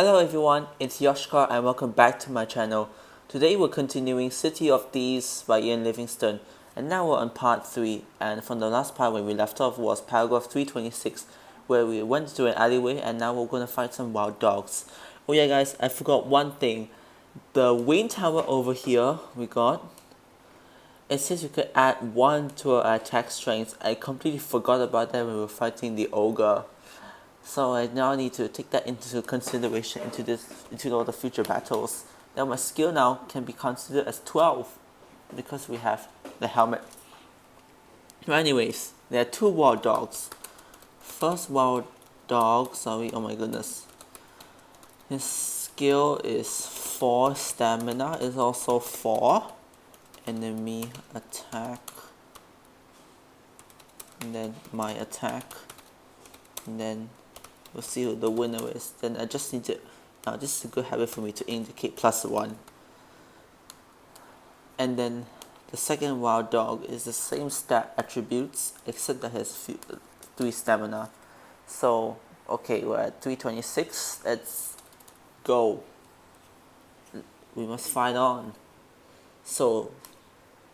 Hello everyone, it's Yoshkar and welcome back to my channel. Today we're continuing City of Thieves by Ian Livingstone, and now we're on part 3, and from the last part where we left off was paragraph 326, where we went to an alleyway and now we're going to find some wild dogs. Oh yeah guys, I forgot one thing. The wind tower over here it says you could add 1 to our attack strength. I completely forgot about that when we were fighting the ogre. So I now need to take that into consideration into all the future battles. Now my skill now can be considered as 12 because we have the helmet. But anyways, there are 2 wild dogs. First wild dog, oh my goodness. His skill is 4, stamina is also 4. Enemy attack. And then my attack. And then we'll see who the winner is. Then I just need to, now this is a good habit for me to indicate +1. And then the second wild dog is the same stat attributes except that has 3 stamina. So okay, we're at 326. Let's go. We must fight on. So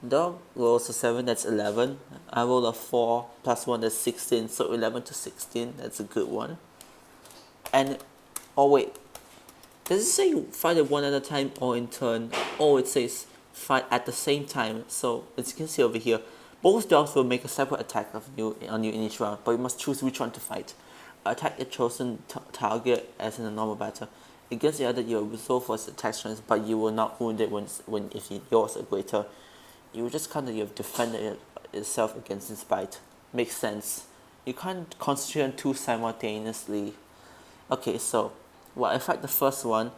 dog rolls a 7, that's 11. I roll a 4 plus 1, that's 16. So 11 to 16, that's a good one. And oh wait, does it say fight it one at a time or in turn? Oh, it says fight at the same time. So as you can see over here, both dogs will make a separate attack on you in each round, but you must choose which one to fight. Attack a chosen target as in a normal battle. Against the other, you will resolve for its attack strength, but you will not wound it if yours are greater. You will just you have defended itself against its bite. Makes sense. You can't concentrate on 2 simultaneously. Okay, so well, I fight the first one.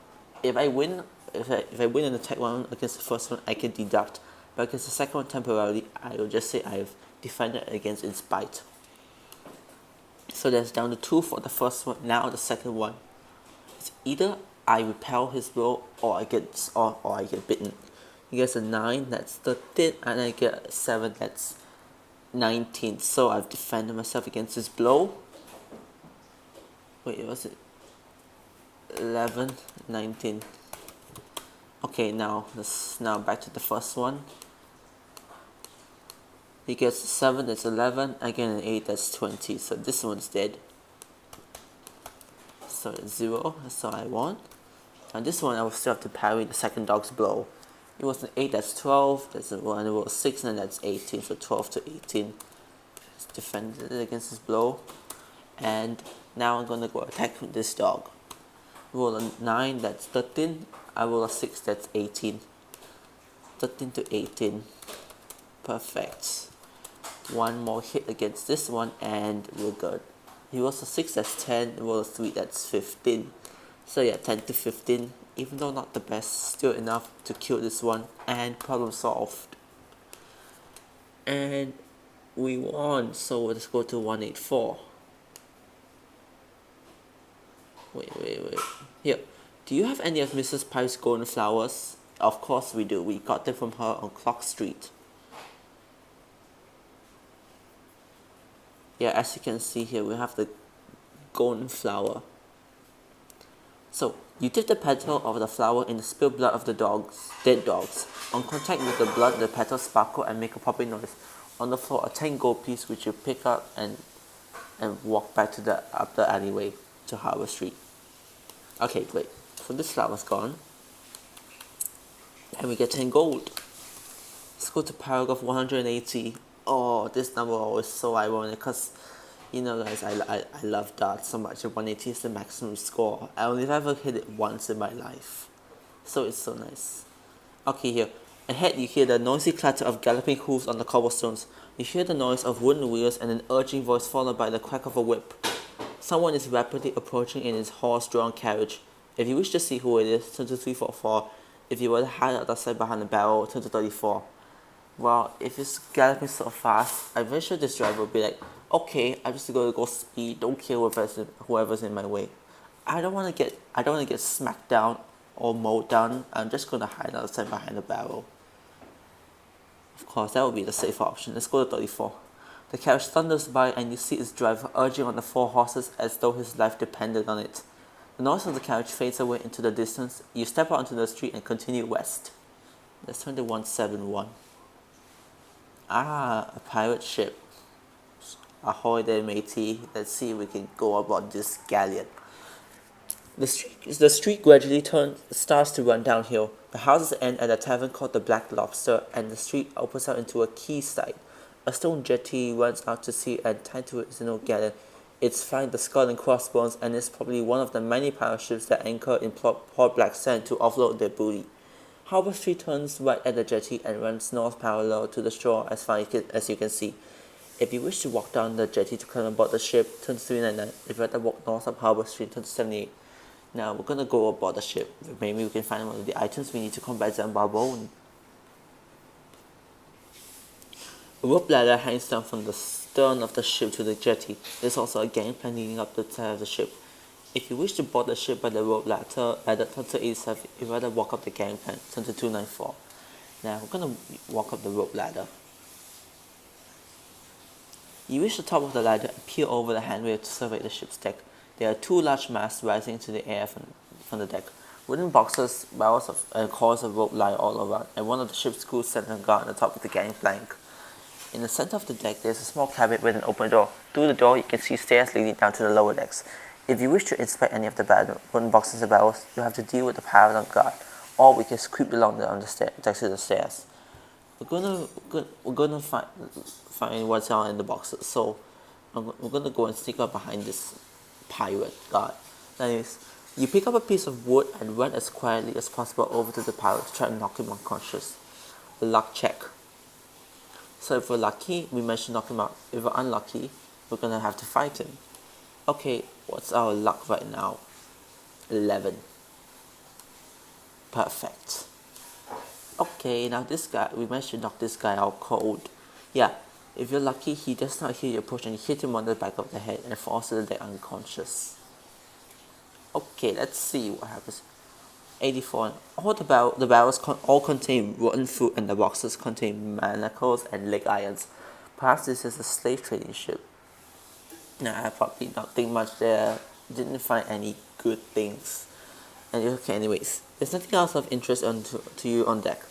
If I win an attack one against the first one, I can deduct. But against the second one temporarily, I will just say I have defended against its bite. So that's down to 2 for the first one. Now the second one. It's either I repel his blow or I get bitten. He gets a 9, that's 13, and I get a 7, that's 19. So I've defended myself against his blow. Wait, was it 11, 19? Okay, now back to the first one. He gets a 7, that's 11. Again an 8, that's 20. So this one's dead. So it's 0, so I won. And this one I will still have to parry the second dog's blow. It was an 8, that's 12. That's a 1, it was 6, and that's 18. So 12 to 18. Just defended it against his blow. And now I'm gonna go attack with this dog. Roll a 9, that's 13. I roll a 6, that's 18. 13 to 18. Perfect. One more hit against this one and we're good. He rolls a 6, that's 10. Roll a 3, that's 15. So yeah, 10 to 15. Even though not the best, still enough to kill this one and problem solved. And we won. So let's go to 184. Wait. Here. Do you have any of Mrs. Pipe's golden flowers? Of course we do. We got them from her on Clock Street. Yeah, as you can see here, we have the golden flower. So, you dip the petal of the flower in the spilled blood of the dead dogs. On contact with the blood, the petals sparkle and make a popping noise. On the floor, a 10 gold piece which you pick up and walk back to up the alleyway to Harbour Street. Okay, great. So this flower's gone. And we get 10 gold. Let's go to paragraph 180. Oh, this number was so ironic because, you know guys, I love darts so much. 180 is the maximum score. I only ever hit it once in my life. So it's so nice. Okay, here. Ahead you hear the noisy clatter of galloping hooves on the cobblestones. You hear the noise of wooden wheels and an urging voice followed by the crack of a whip. Someone is rapidly approaching in his horse-drawn carriage. If you wish to see who it is, turn to 344. If you were to hide outside behind the barrel, turn to 34. Well, if it's galloping so fast, I'm very sure this driver will be like, okay, I'm just gonna go speed, don't care whoever's in my way. I don't wanna get smacked down or mowed down. I'm just gonna hide outside behind the barrel. Of course, that would be the safe option. Let's go to 34. The carriage thunders by and you see its driver urging on the 4 horses as though his life depended on it. The noise of the carriage fades away into the distance. You step out onto the street and continue west. Let's turn to 171. Ah, a pirate ship. Ahoy there, matey. Let's see if we can go aboard this galleon. The street gradually starts to run downhill. The houses end at a tavern called the Black Lobster, and the street opens out into a quayside. A stone jetty runs out to sea, and tied to it is an old galleon. It's flying the Skull and Crossbones, and is probably one of the many pirate ships that anchor in Port Blacksand to offload their booty. Harbour Street turns right at the jetty and runs north parallel to the shore as far as you can see. If you wish to walk down the jetty to climb aboard the ship, turn to 399. If you'd rather walk north up Harbour Street, turn to 78. Now we're gonna go aboard the ship. Maybe we can find one of the items we need to combat Zanbar Bone. A rope ladder hangs down from the stern of the ship to the jetty. There's also a gangplank leading up the side of the ship. If you wish to board the ship by the rope ladder, turn to 87. If you'd rather walk up the gangplank, turn to 294. Now we're gonna walk up the rope ladder. You reach the top of the ladder and peer over the handrail to survey the ship's deck. There are two large masts rising into the air from the deck. Wooden boxes, barrels and coils of rope lie all around, and one of the ship's crew stands on guard on the top of the gangplank. In the center of the deck, there is a small cabin with an open door. Through the door, you can see stairs leading down to the lower decks. If you wish to inspect any of the wooden boxes and barrels, you have to deal with the pirate on guard, or we can creep along the decks to the stairs. We're gonna find what's on in the boxes. So we're gonna go and sneak up behind this pirate guard. That is, you pick up a piece of wood and run as quietly as possible over to the pirate to try and knock him unconscious. A luck check. So if we're lucky, we manage to knock him out. If we're unlucky, we're gonna have to fight him. Okay, what's our luck right now? 11. Perfect. Okay, now this guy, we managed to knock this guy out cold. Yeah, if you're lucky, he does not hear you approach and you hit him on the back of the head and falls to the deck unconscious. Okay, let's see what happens. 84. All the barrels all contain rotten fruit, and the boxes contain manacles and leg irons. Perhaps this is a slave trading ship. Nah, I probably not think much there. Didn't find any good things. And okay, anyways, there's nothing else of interest to you on deck.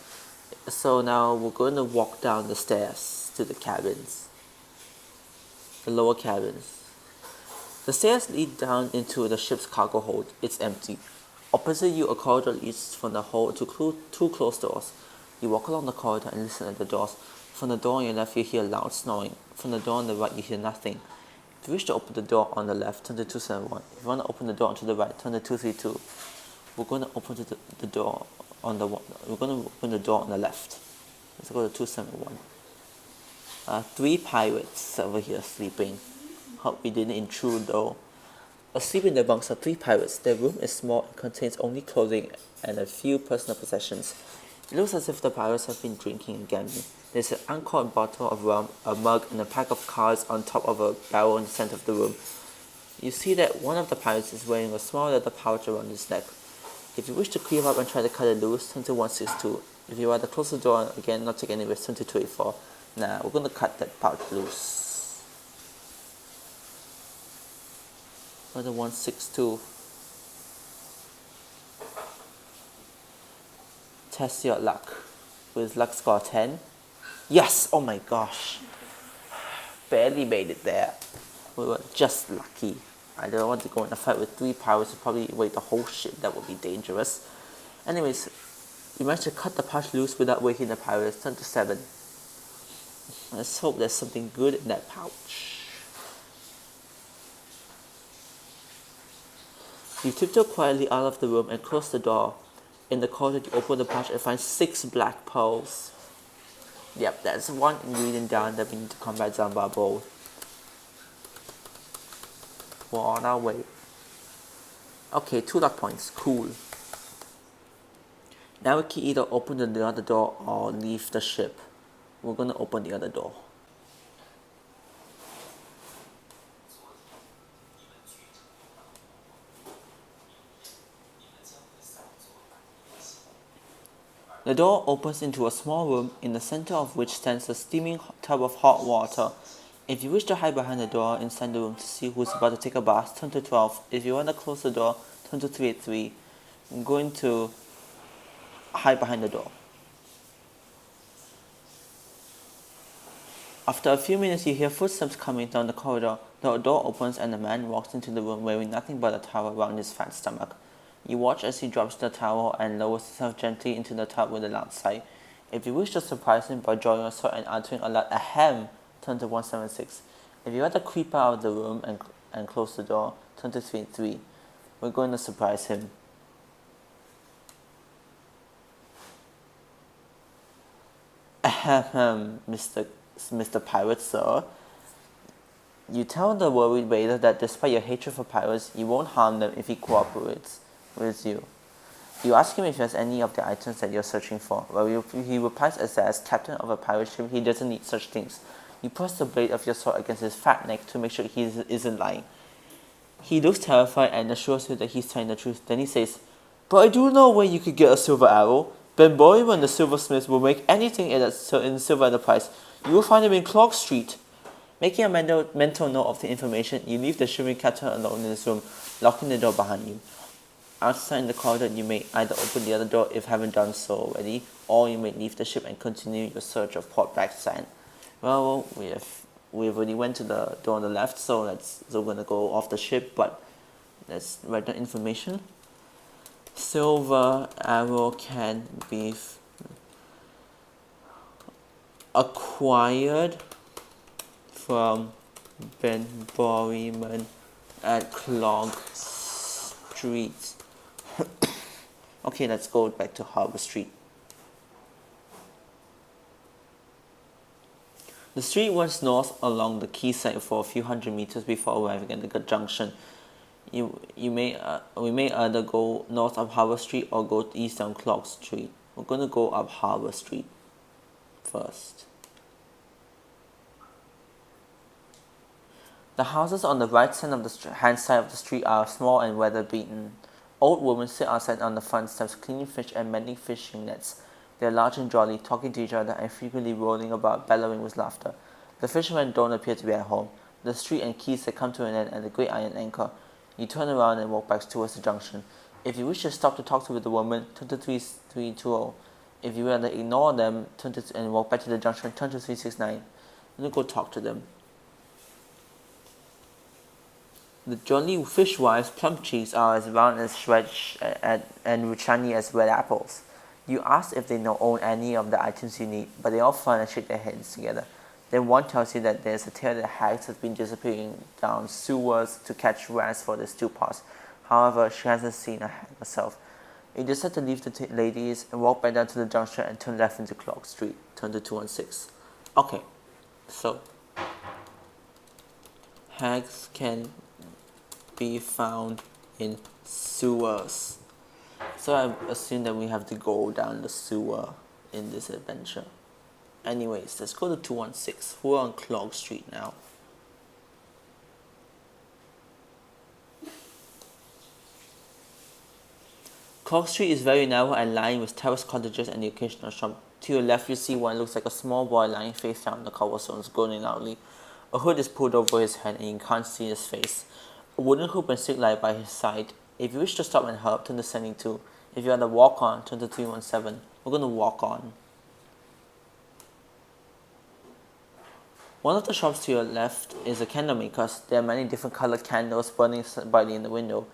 So now we're going to walk down the stairs to the cabins. The lower cabins. The stairs lead down into the ship's cargo hold. It's empty. Opposite you, a corridor leads from the hold to two closed doors. You walk along the corridor and listen at the doors. From the door on your left, you hear loud snoring. From the door on the right, you hear nothing. If you wish to open the door on the left, turn to 271. If you want to open the door to the right, turn to 232. We're going to open the door on the left. Let's go to 271. 3 pirates over here sleeping. Hope we didn't intrude though. Asleep in their bunks are 3 pirates. Their room is small and contains only clothing and a few personal possessions. It looks as if the pirates have been drinking and gambling. There's an uncorked bottle of rum, a mug, and a pack of cards on top of a barrel in the center of the room. You see that one of the pirates is wearing a small leather pouch around his neck. If you wish to creep up and try to cut it loose, turn to 162. If you rather close the door, again, not take any risk, turn to 284. Nah, we're gonna cut that pouch loose. Go to 162. Test your luck. With luck score 10. Yes! Oh my gosh. Barely made it there. We were just lucky. I don't want to go in a fight with 3 pirates and probably wake the whole ship. That would be dangerous. Anyways, we managed to cut the pouch loose without waking the pirates. Turn to 7. Let's hope there's something good in that pouch. You tiptoe quietly out of the room and close the door. In the corridor, you open the pouch and find 6 black pearls. Yep, that's 1 ingredient down that we need to combat Zanbar Bone. We're on our way. Okay, 2 luck points. Cool. Now we can either open the other door or leave the ship. We're gonna open the other door. The door opens into a small room, in the center of which stands a steaming tub of hot water. If you wish to hide behind the door inside the room to see who's about to take a bath, turn to 12. If you want to close the door, turn to 383. I'm going to hide behind the door. After a few minutes, you hear footsteps coming down the corridor. The door opens and a man walks into the room wearing nothing but a towel around his fat stomach. You watch as he drops the towel and lowers himself gently into the tub with a loud sigh. If you wish to surprise him by drawing your sword and uttering a loud ahem, turn to 176. If you want to creep out of the room and close the door, turn to 383. We're going to surprise him. Ahem, Mr. Pirate, sir. You tell the worried waiter that despite your hatred for pirates, you won't harm them if he cooperates with you. You ask him if he has any of the items that you're searching for. Well, he replies as captain of a pirate ship, he doesn't need such things. You press the blade of your sword against his fat neck to make sure he isn't lying. He looks terrified and assures you that he's telling the truth. Then he says, "But I do know where you could get a silver arrow. Ben Boyman and the silversmith will make anything in silver at the price. You will find him in Clark Street." Making a mental note of the information, you leave the shivering captain alone in his room, locking the door behind you. Outside in the corridor, you may either open the other door if you haven't done so already, or you may leave the ship and continue your search of Port Blacksand. Well, we've already went to the door on the left, so we're gonna go off the ship. But let's write down information. Silver arrow can be acquired from Ben Boyman at Clark Street. Okay, let's go back to Harbour Street. The street runs north along the quayside for a few hundred meters before arriving at the junction. We may either go north of Harbour Street or go east down Clark Street. We're going to go up Harbour Street first. The houses on the right hand side of the street are small and weather-beaten. Old women sit outside on the front steps cleaning fish and mending fishing nets. They are large and jolly, talking to each other and frequently rolling about, bellowing with laughter. The fishermen don't appear to be at home. The street and quays have come to an end at the great iron anchor. You turn around and walk back towards the junction. If you wish to stop to talk to the woman, turn to 3320. If you rather ignore them and walk back to the junction, turn to 369. And go talk to them. The jolly fishwives' plump cheeks are as round as shreds and shiny as red apples. You ask if they own any of the items you need, but they all frown and shake their heads together. Then one tells you that there's a tale that hags has been disappearing down sewers to catch rats for the stew pots. However, she hasn't seen a hag herself. You decide to leave the ladies and walk back down to the junction and turn left into Clark Street. Turn to 216. Okay, so hags can be found in sewers. So I assume that we have to go down the sewer in this adventure. Anyways, let's go to 216. We're on Clark Street now. Clark Street is very narrow and lined with terrace cottages and the occasional shop. To your left, you see one looks like a small boy lying face down on the cobblestones, groaning loudly. A hood is pulled over his head and you can't see his face. A wooden hoop and stick lie by his side. If you wish to stop and help, turn to 72. If you want to walk on, turn to 317. We're going to walk on. One of the shops to your left is a candle maker's. There are many different colored candles burning brightly in the window.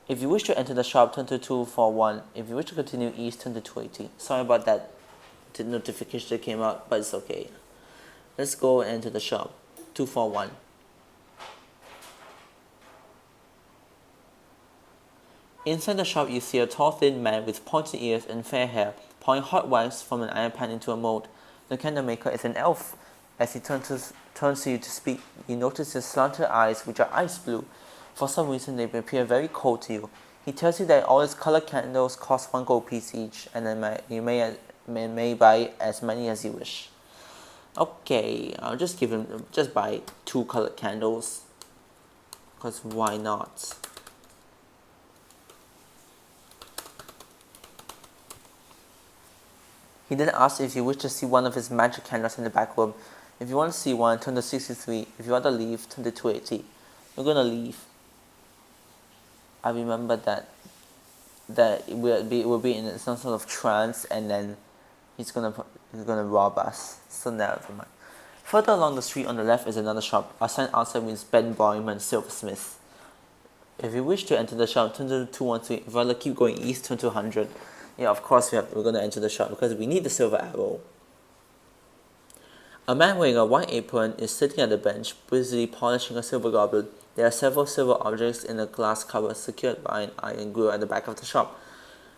If you wish to enter the shop, turn to 241. If you wish to continue east, turn to 280. Sorry about that. The notification that came out, but it's okay. Let's go and enter the shop. 241. Inside the shop, you see a tall, thin man with pointed ears and fair hair, pouring hot wax from an iron pan into a mold. The candle maker is an elf. As he turns to you to speak, you notice his slanted eyes, which are ice blue. For some reason, they appear very cold to you. He tells you that all his colored candles cost 1 gold piece each, and then you may buy as many as you wish. Okay, I'll just buy 2 colored candles, because why not? He then asks if you wish to see one of his magic candles in the back room. If you want to see one, turn to 63. If you want to leave, turn to 280. We're going to leave. I remember that that it will be in some sort of trance, and then he's gonna rob us. So never mind. Further along the street on the left is another shop. Our sign outside means Ben Boyman, silversmith. If you wish to enter the shop, turn to 213. If you want to keep going east, turn to 100. Yeah, of course we're going to enter the shop because we need the silver arrow. A man wearing a white apron is sitting at the bench, busily polishing a silver goblet. There are several silver objects in a glass cupboard secured by an iron grill at the back of the shop.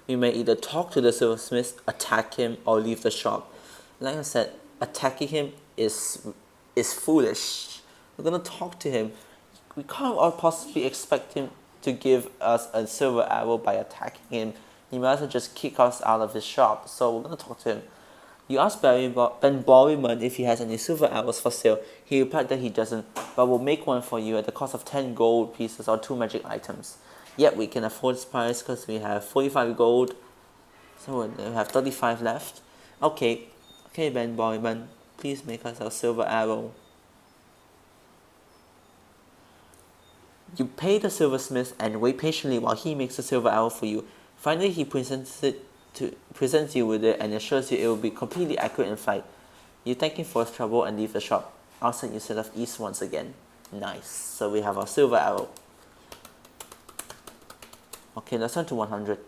We may either talk to the silversmith, attack him, or leave the shop. Like I said, attacking him is foolish. We're gonna talk to him. We can't possibly expect him to give us a silver arrow by attacking him. He might as well just kick us out of his shop. So we're gonna talk to him. You ask Ben Borryman if he has any silver arrows for sale. He replied that he doesn't, but will make one for you at the cost of 10 gold pieces or 2 magic items. Yet we can afford this price because we have 45 gold. So we have 35 left. Okay, Ben Borryman, please make us a silver arrow. You pay the silversmith and wait patiently while he makes a silver arrow for you. Finally, he presents you with it and assures you it will be completely accurate in flight. You thank him for his trouble and leave the shop. Outside, you set off east once again. Nice. So we have our silver arrow. Okay, let's turn to 100.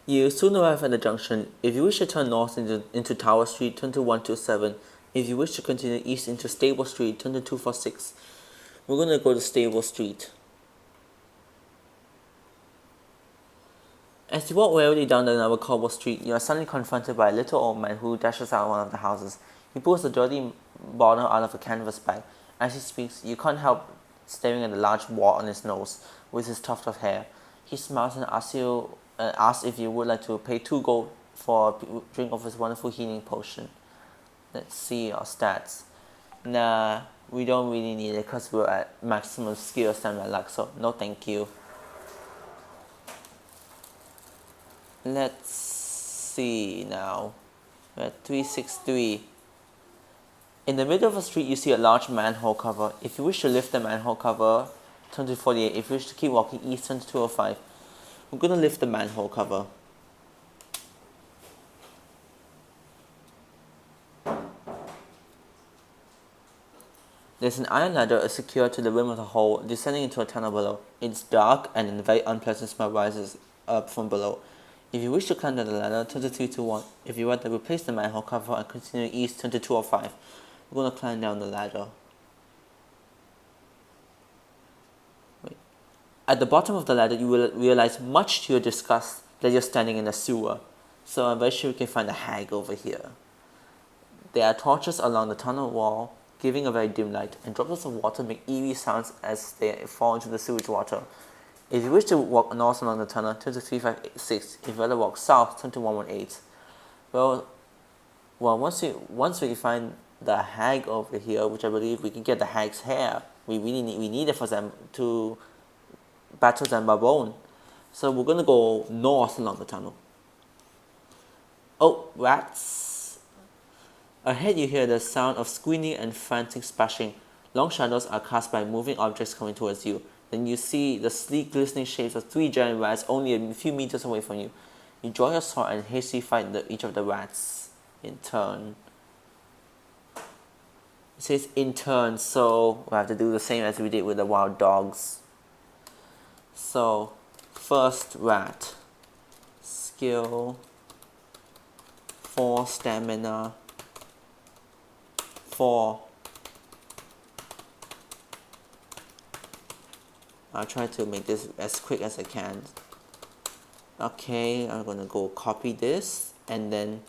You soon arrive at the junction. If you wish to turn north into Tower Street, turn to 127. If you wish to continue east into Stable Street, turn to 246. We're going to go to Stable Street. As you walk warily down the narrow cobble street, you are suddenly confronted by a little old man who dashes out of one of the houses. He pulls a dirty bottle out of a canvas bag. As he speaks, you can't help staring at the large wart on his nose with his tuft of hair. He smiles and asks if you would like to pay 2 gold for a drink of his wonderful healing potion. Let's see our stats. Nah, we don't really need it because we're at maximum skill standard luck, so no thank you. Let's see now. We're at 363. In the middle of the street, you see a large manhole cover. If you wish to lift the manhole cover, turn to 48. If you wish to keep walking east, turn to 205. We're going to lift the manhole cover. There's an iron ladder secured to the rim of the hole, descending into a tunnel below. It's dark and a very unpleasant smell rises up from below. If you wish to climb down the ladder, turn to 321. If you want to replace the manhole cover and continue east, turn to 205. We're going to climb down the ladder. Wait. At the bottom of the ladder, you will realize, much to your disgust, that you're standing in a sewer. So I'm very sure we can find a hag over here. There are torches along the tunnel wall, giving a very dim light, and droplets of water make eerie sounds as they fall into the sewage water. If you wish to walk north along the tunnel, turn to 356. If you rather walk south, turn to 118. Well, once we find the hag over here, which I believe we can get the hag's hair, we need it for them to battle Zanbar Bone. So we're gonna go north along the tunnel. Oh, rats! Ahead you hear the sound of squealing and frantic splashing. Long shadows are cast by moving objects coming towards you. Then you see the sleek, glistening shapes of 3 giant rats only a few meters away from you. You draw your sword and hastily fight each of the rats in turn. It says in turn, so we'll have to do the same as we did with the wild dogs. So, first rat. Skill. 4 stamina. 4. I'll try to make this as quick as I can. Okay, I'm gonna go copy this and then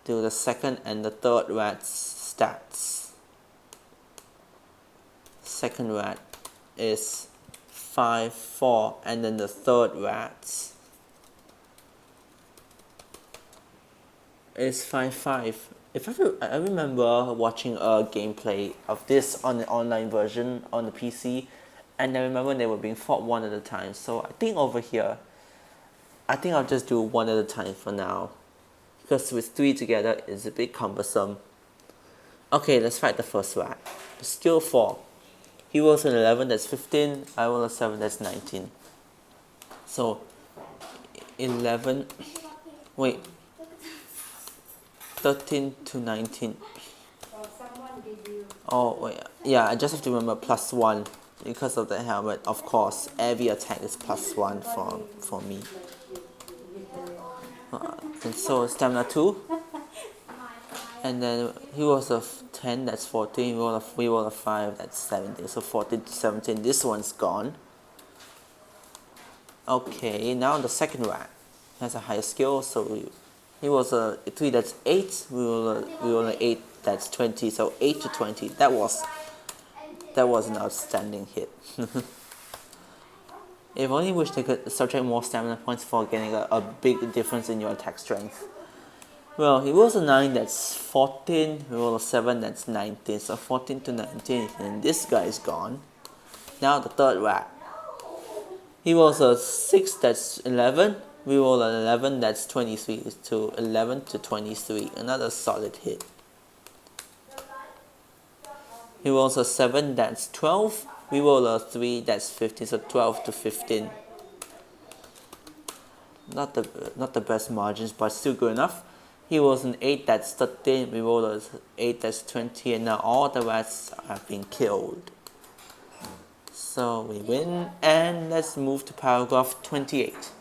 do the second and the third rat's stats. Second rat is 5-4, and then the third rat is 5-5. I remember watching a gameplay of this on the online version on the PC, and I remember they were being fought one at a time. So I think over here, I think I'll just do one at a time for now, because with 3 together it's a bit cumbersome. Okay, let's fight the first rat. Skill 4. He rolls an 11, that's 15. I roll a 7, that's 19. So 11, wait, 13 to 19. Oh wait, yeah, I just have to remember +1 because of the helmet. Of course, every attack is +1 for me. And so stamina 2, and then he was a 10, that's 14. We roll a 5, that's 17. So 14 to 17. This one's gone. Okay, now the second rat has a higher skill, so he was a 3, that's 8. We roll an 8, that's 20. So 8 to 20. That was an outstanding hit. If only wish they could subtract more stamina points for getting a big difference in your attack strength. Well, he rolls a 9, that's 14. We roll a 7, that's 19. So 14 to 19, and this guy is gone. Now the third rat. He rolls a 6, that's 11. We roll an 11, that's 23. To 11 to 23, another solid hit. He rolls a 7, that's 12. We roll a 3, that's 15. So 12 to 15. Not the best margins, but still good enough. He rolls an 8, that's 13. We roll a 8, that's 20. And now all the rats have been killed. So we win, and let's move to paragraph 28.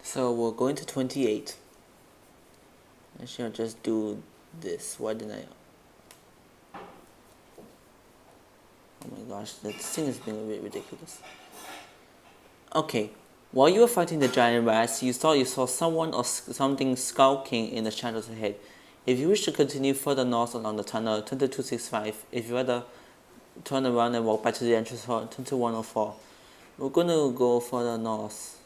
So we're going to 28. Actually, I'll just do this. Why didn't I? Oh my gosh, that thing is being a bit ridiculous. Okay, while you were fighting the giant rats, you thought you saw someone or something skulking in the shadows ahead. If you wish to continue further north along the tunnel, turn to 265. If you rather turn around and walk back to the entrance hall, turn to 104. We're gonna go further north.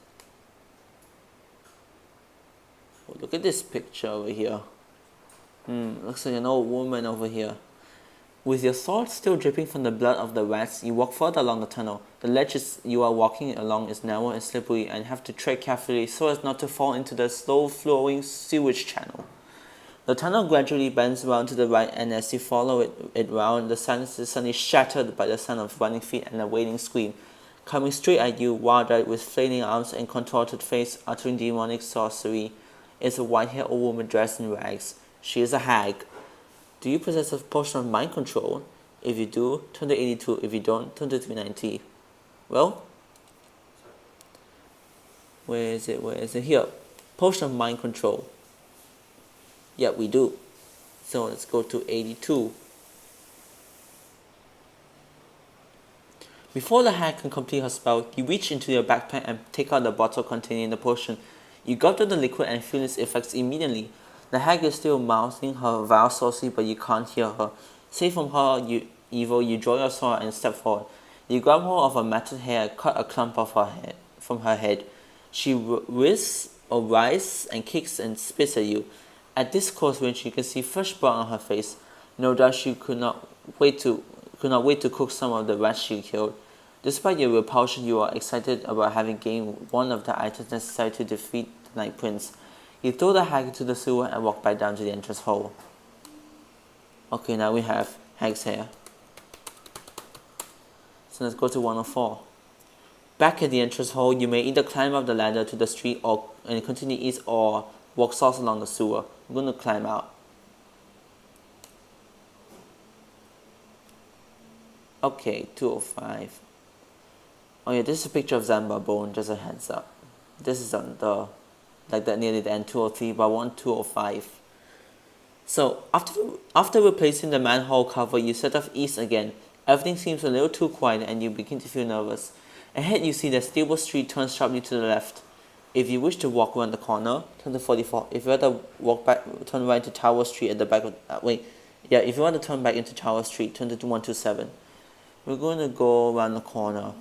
Oh, look at this picture over here. Looks like an old woman over here. With your sword still dripping from the blood of the rats, you walk further along the tunnel. The ledge you are walking along is narrow and slippery and have to tread carefully so as not to fall into the slow-flowing sewage channel. The tunnel gradually bends around to the right, and as you follow it round, the silence is suddenly shattered by the sound of running feet and a wailing scream. Coming straight at you, wild-eyed with flailing arms and contorted face, uttering demonic sorcery, is a white-haired old woman dressed in rags. She is a hag. Do you possess a potion of mind control? If you do, turn to 82. If you don't, turn to 390. Well, where is it? Here. Potion of mind control. Yeah, we do. So let's go to 82. Before the hag can complete her spell, you reach into your backpack and take out the bottle containing the potion. You gulp down the liquid and feel its effects immediately. The hag is still mouthing her vile sorcery, but you can't hear her. Safe from her evil, you draw your sword and step forward. You grab hold of her matted hair and cut a clump of her head from her head. She wrists or writhes and kicks and spits at you. At this close range, you can see fresh blood on her face. No doubt she could not wait to cook some of the rats she killed. Despite your repulsion, you are excited about having gained one of the items necessary to defeat the Night Prince. You throw the hag into the sewer and walk back down to the entrance hole. Okay, now we have hag's hair. So let's go to 104. Back at the entrance hole, you may either climb up the ladder to the street and continue east, or walk south along the sewer. I'm going to climb out. Okay, 205. Oh yeah, this is a picture of Zanbar Bone, just a heads up. This is on the, like that nearly the end, 203, but I want 205. So, after replacing the manhole cover, you set off east again. Everything seems a little too quiet and you begin to feel nervous. Ahead you see that Stable Street turns sharply to the left. If you wish to walk around the corner, turn to 44. If you want to walk back, turn right into Tower Street at the back of... if you want to turn back into Tower Street, turn to 127. We're going to go around the corner.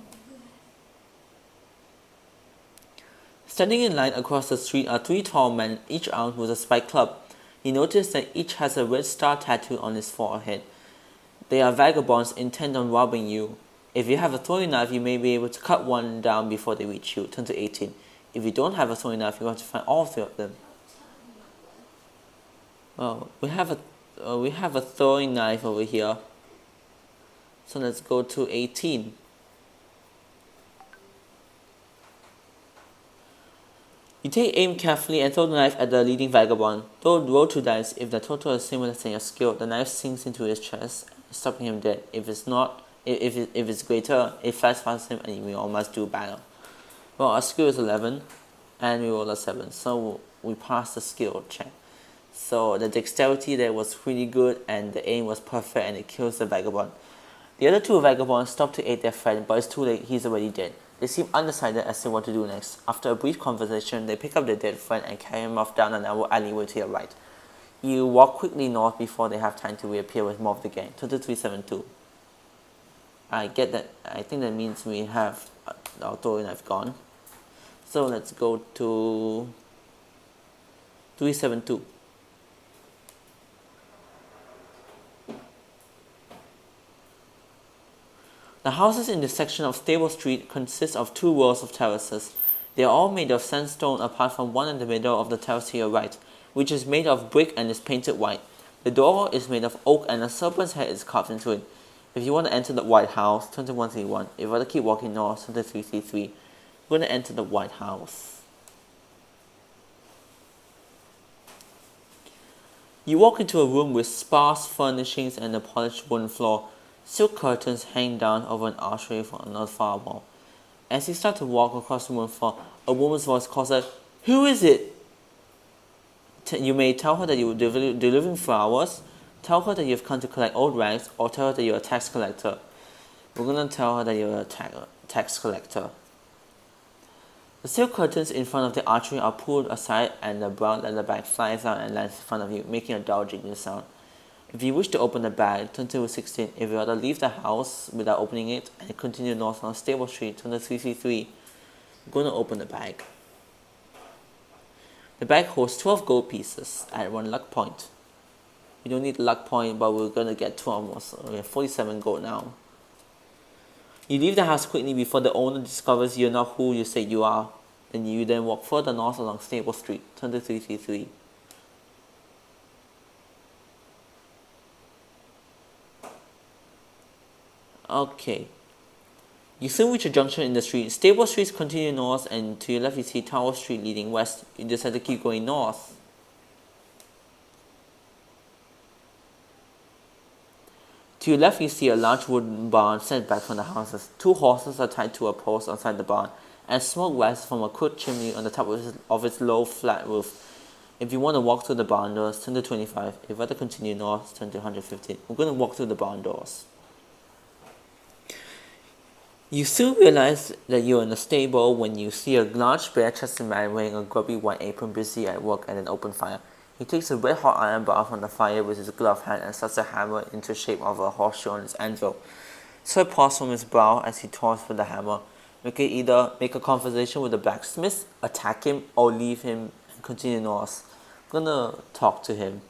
Standing in line across the street are 3 tall men, each armed with a spiked club. You notice that each has a red star tattoo on his forehead. They are vagabonds intent on robbing you. If you have a throwing knife, you may be able to cut one down before they reach you. Turn to 18. If you don't have a throwing knife, you have to find all 3 of them. Well, we have a throwing knife over here. So let's go to 18. You take aim carefully and throw the knife at the leading vagabond. Roll 2 dice. If the total is similar to your skill, the knife sinks into his chest, stopping him dead. If it's not, if it's greater, it flies past him and we all must do battle. Well, our skill is 11, and we rolled a 7, so we passed the skill check. So the dexterity there was really good, and the aim was perfect, and it kills the vagabond. The other 2 vagabonds stop to aid their friend, but it's too late, he's already dead. They seem undecided as to what to do next. After a brief conversation, they pick up their dead friend and carry him off down an alleyway to your right. You walk quickly north before they have time to reappear with more of the gang. 2372. I get that. I think that means we have our throwing knife gone. So let's go to 372. The houses in this section of Stable Street consist of 2 rows of terraces. They are all made of sandstone apart from one in the middle of the terrace to your right, which is made of brick and is painted white. The door is made of oak and a serpent's head is carved into it. If you want to enter the White House, turn to 131. If you want to keep walking north, turn to 333. We're going to enter the White House. You walk into a room with sparse furnishings and a polished wooden floor. Silk curtains hang down over an archway on the far wall. As you start to walk across the wooden floor, a woman's voice calls out, "Who is it?" You may tell her that you are delivering flowers, tell her that you have come to collect old rags, or tell her that you're a tax collector. We're going to tell her that you're a tax collector. The silk curtains in front of the archway are pulled aside and the brown leather bag flies out and lands in front of you, making a dull jiggling sound. If you wish to open the bag, turn to 16. If you want to leave the house without opening it and continue north on Stable Street, turn to 333. I'm going to open the bag. The bag holds 12 gold pieces at 1 luck point. You don't need a luck point, but we're going to get 12 more, so we have 47 gold now. You leave the house quickly before the owner discovers you're not who you say you are. Then you walk further north along Stable Street, turn to 333. Okay. You soon reach a junction in the street. Stable Streets continue north, and to your left you see Tower Street leading west. You decide to keep going north. To your left you see a large wooden barn set back from the houses. 2 horses are tied to a post outside the barn, and smoke rises from a crooked chimney on the top of its low flat roof. If you want to walk through the barn doors, turn to 25. If you want to continue north, turn to 115. We're going to walk through the barn doors. You soon realize that you're in a stable when you see a large bare-chested man wearing a grubby white apron busy at work at an open fire. He takes a red-hot iron bar from the fire with his gloved hand and starts to hammer into the shape of a horseshoe on his anvil. Sweat pours from his brow as he toys with the hammer. You can either make a conversation with the blacksmith, attack him, or leave him and continue north. I'm gonna talk to him.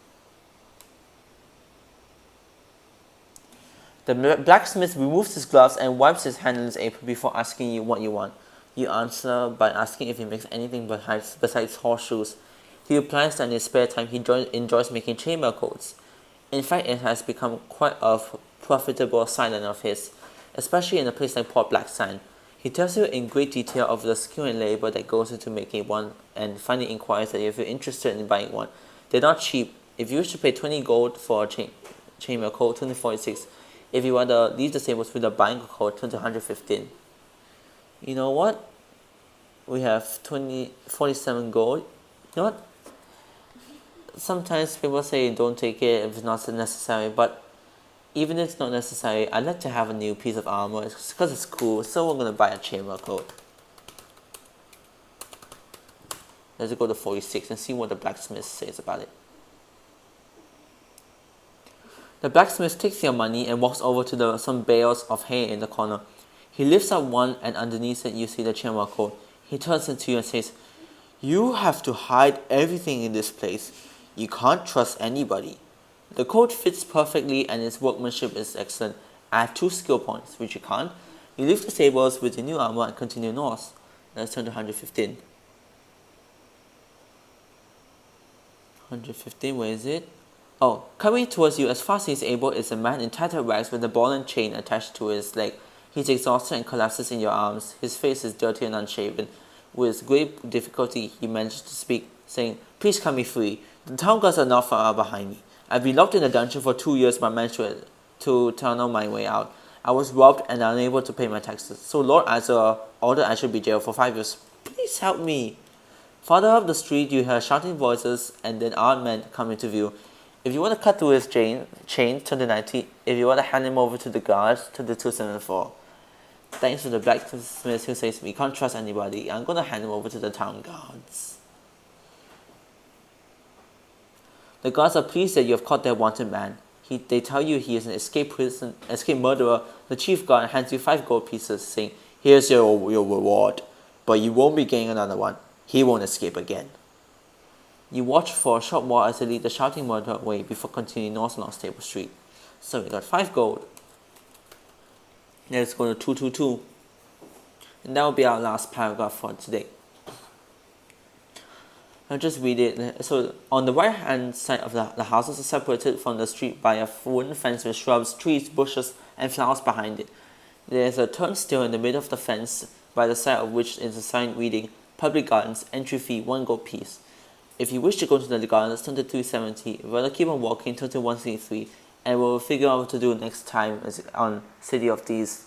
The blacksmith removes his gloves and wipes his hand on his apron before asking you what you want. You answer by asking if he makes anything besides horseshoes. He replies that in his spare time he enjoys making chainmail coats. In fact, it has become quite a profitable sideline of his, especially in a place like Port Blacksand. He tells you in great detail of the skill and labor that goes into making one, and finally inquires that if you're interested in buying one. They're not cheap. If you wish to pay 20 gold for a chainmail coat, turn to 46. If you want to leave the stables with a buying coat, turn to 115. You know what? We have 47 gold. You know what? Sometimes people say don't take it if it's not necessary, but even if it's not necessary, I'd like to have a new piece of armor because it's cool, so we're going to buy a chainmail coat. Let's go to 46 and see what the blacksmith says about it. The blacksmith takes your money and walks over to some bales of hay in the corner. He lifts up one, and underneath it you see the chainmail coat. He turns to you and says, "You have to hide everything in this place. You can't trust anybody." The coat fits perfectly and its workmanship is excellent. Add 2 skill points, which you can't. You leave the stables with your new armor and continue north. Let's turn to 115. 115, where is it? Oh, coming towards you as fast as he's able is a man in tattered rags with a ball and chain attached to his leg. He's exhausted and collapses in your arms. His face is dirty and unshaven. With great difficulty, he managed to speak, saying, "Please cut me free. The town guards are not far behind me. I've been locked in a dungeon for 2 years, but managed to tunnel my way out. I was robbed and unable to pay my taxes. So Lord Azor ordered I should be jailed for 5 years. Please help me." Farther up the street, you hear shouting voices and then armed men come into view. If you want to cut through his chain, turn to 90. If you want to hand him over to the guards, turn to 274. Thanks to the blacksmith who says we can't trust anybody, I'm going to hand him over to the town guards. The guards are pleased that you have caught their wanted man. They tell you he is an escaped murderer. The chief guard hands you 5 gold pieces, saying, "Here's your reward, but you won't be getting another one. He won't escape again." You watch for a short while as they lead the shouting murderer away before continuing north along Stable Street. So we got 5 gold. Let's go to 222. And that will be our last paragraph for today. I'll just read it. So on the right hand side of the houses are separated from the street by a wooden fence with shrubs, trees, bushes and flowers behind it. There is a turnstile in the middle of the fence, by the side of which is a sign reading "Public Gardens, entry fee 1 gold piece." If you wish to go to the gardens, turn to 370. If you want to keep on walking, turn to 163. And we'll figure out what to do next time on City of Thieves.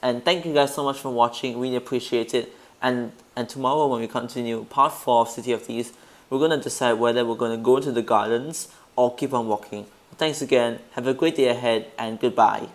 And thank you guys so much for watching. Really appreciate it. And tomorrow when we continue part 4 of City of Thieves, we're going to decide whether we're going to go to the gardens or keep on walking. Thanks again. Have a great day ahead and goodbye.